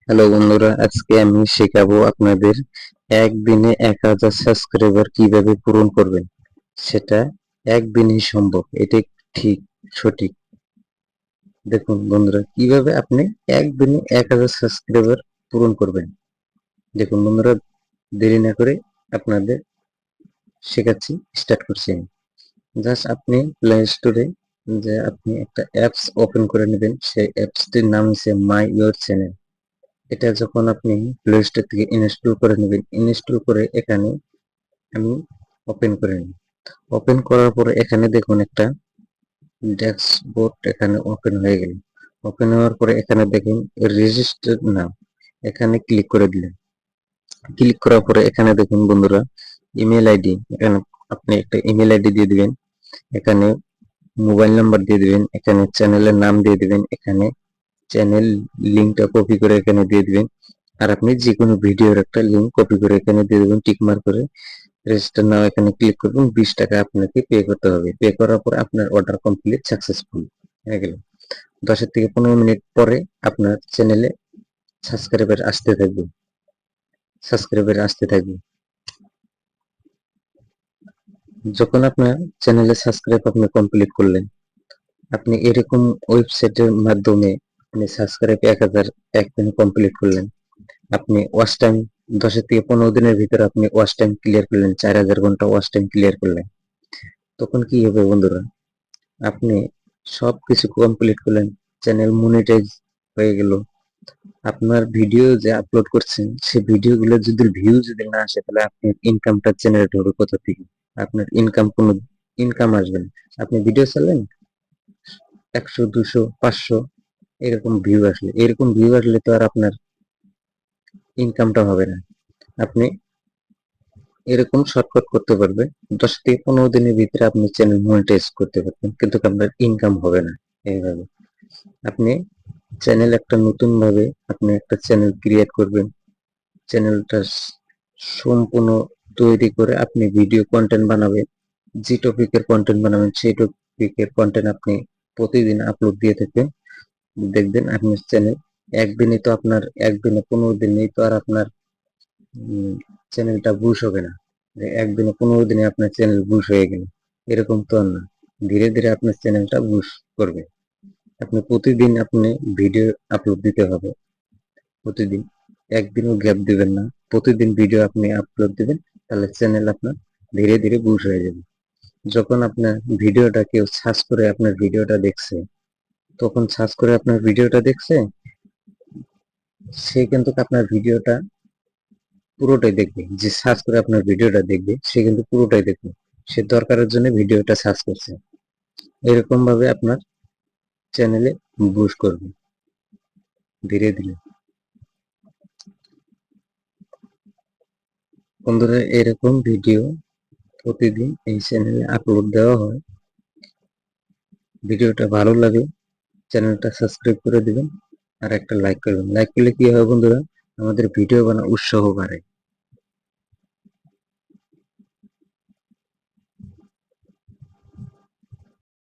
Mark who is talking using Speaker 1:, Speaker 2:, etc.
Speaker 1: Hello বন্ধুরা, আজকে আমি শেখাবো আপনাদের একদিনে 1000 সাবস্ক্রাইবার কিভাবে পূরণ করবেন। সেটা একদিনেই সম্ভব, এটা ঠিক সঠিক। দেখুন বন্ধুরা, কিভাবে আপনি একদিনে 1000 সাবস্ক্রাইবার পূরণ করবেন। দেখুন বন্ধুরা, দেরি না করে আপনাদের শেখাচ্ছি, স্টার্ট করছি আমি। জাস্ট আপনি প্লে স্টোরে যে আপনি একটা অ্যাপস ওপেন করে নেবেন, সেই অ্যাপসটির নাম হচ্ছে মাই ইয়োর চ্যানেল। এটা যখন আপনি প্লে স্টোর থেকে ইনস্টল করে নেবেন, ইনস্টল করে এখানে আমি ওপেন করে নিই। ওপেন করার পরে এখানে দেখুন একটা ড্যাশবোর্ড এখানে ওপেন হয়ে গেল। ওপেন হওয়ার পরে এখানে দেখুন রেজিস্টার নাও, এখানে ক্লিক করে দিলেন। ক্লিক করার পরে এখানে দেখুন বন্ধুরা, ইমেল আইডি, এখানে আপনি একটা ইমেল আইডি দিয়ে দিবেন, এখানে মোবাইল নাম্বার দিয়ে দিবেন, এখানে চ্যানেলের নাম দিয়ে দিবেন, এখানে চ্যানেল লিঙ্কটা কপি করে এখানে দিয়ে দিবেন। আর আপনি যে কোনো ভিডিওর একটা লিঙ্ক কপি করে এখানে দিয়ে দেবেন, টিক মার্ক করে রেজিস্টার নাও এখানে ক্লিক করবেন। 20 টাকা আপনাকে পে করতে হবে। পে করার পর আপনার অর্ডার কমপ্লিট সাকসেসফুল হয়ে গেল। 10 থেকে 15 মিনিট পরে আপনার চ্যানেলে সাবস্ক্রাইবার আসতে থাকবে, সাবস্ক্রাইবার আসতে থাকবে। যখন আপনার চ্যানেলে সাবস্ক্রাইব আপনি কমপ্লিট করলেন, আপনি এরকম ওয়েবসাইটের মাধ্যমে আপনি সাবস্ক্রাইব 1000 একদিনে কমপ্লিট করলেন। আপনি ওয়াচ টাইম 10 থেকে 15 দিনের ভিতরে আপনি ওয়াচ টাইম ক্লিয়ার করলেন, 4000 ঘন্টা ওয়াচ টাইম ক্লিয়ার করলেন। তখন কি হবে বন্ধুরা, আপনি সব কিছু কমপ্লিট করলেন, চ্যানেল মনিটাইজ হয়ে গেল। আপনার ভিডিও যে আপলোড করছেন, সেই ভিডিওগুলো যদি ভিউ যদি না আসে, তাহলে আপনার ইনকামটা জেনারেট হবে কোথা থেকে? আপনার কোনো ইনকাম আসবে না। আপনি ভিডিও চালালেন, 100 200 500 এরকম ভিউ আসলে, এরকম ভিউ আসলে তো আর আপনার ইনকামটা হবে না। আপনি এরকম শর্টকাট করতে পারবেন, 10 থেকে 15 দিনের ভিতরে আপনি চ্যানেল মনিটাইজ করতে পারবেন, কিন্তু আপনার ইনকাম হবে না। এইভাবে আপনি চ্যানেল একটা নতুন ভাবে আপনি একটা চ্যানেল ক্রিয়েট করবেন। চ্যানেলটা সম্পূর্ণ তৈরি করে আপনি ভিডিও কন্টেন্ট বানাবেন। যে টপিকের কন্টেন্ট বানাবেন সেই টপিকের কন্টেন্ট আপনি প্রতিদিন আপলোড দিয়ে থাকবেন। দেখবেন আপনার চ্যানেল একদিনে 15 দিনেই তো আর আপনার চ্যানেলটা বুশ হবে না। যে একদিনে 15 দিনে আপনার চ্যানেল বুশ হয়ে গেল, এরকম তো আর না। ধীরে ধীরে আপনার চ্যানেলটা বুশ করবে। আপনি প্রতিদিন আপনি ভিডিও আপলোড দিতে হবে, প্রতিদিন, একদিনও গ্যাপ দিবেন না। প্রতিদিন ভিডিও আপনি আপলোড দিবেন, তাহলে চ্যানেল আপনার ধীরে ধীরে বুশ হয়ে যাবে। যখন আপনার ভিডিওটা কেউ সার্চ করে আপনার ভিডিওটা দেখছে, তখন সার্চ করে আপনার ভিডিওটা দেখছে, সে কিন্তু আপনার ভিডিওটা পুরোটাই দেখবে। যে সার্চ করে আপনার ভিডিওটা দেখবে, সে কিন্তু পুরোটাই দেখবে। সে দরকারের জন্য ভিডিওটা সার্চ করছে। এরকম ভাবে আপনার চ্যানেলে বুস্ট করবে ধীরে ধীরে। বন্ধুরা, এরকম ভিডিও প্রতিদিন এই চ্যানেলে আপলোড দেওয়া হয়। ভিডিওটা ভালো লাগে, চ্যানেলটা সাবস্ক্রাইব করে দিবেন আর একটা লাইক করবেন। লাইক করলে কি হয় বন্ধুরা, আমাদের ভিডিও বানানোর উৎসাহ বাড়ে।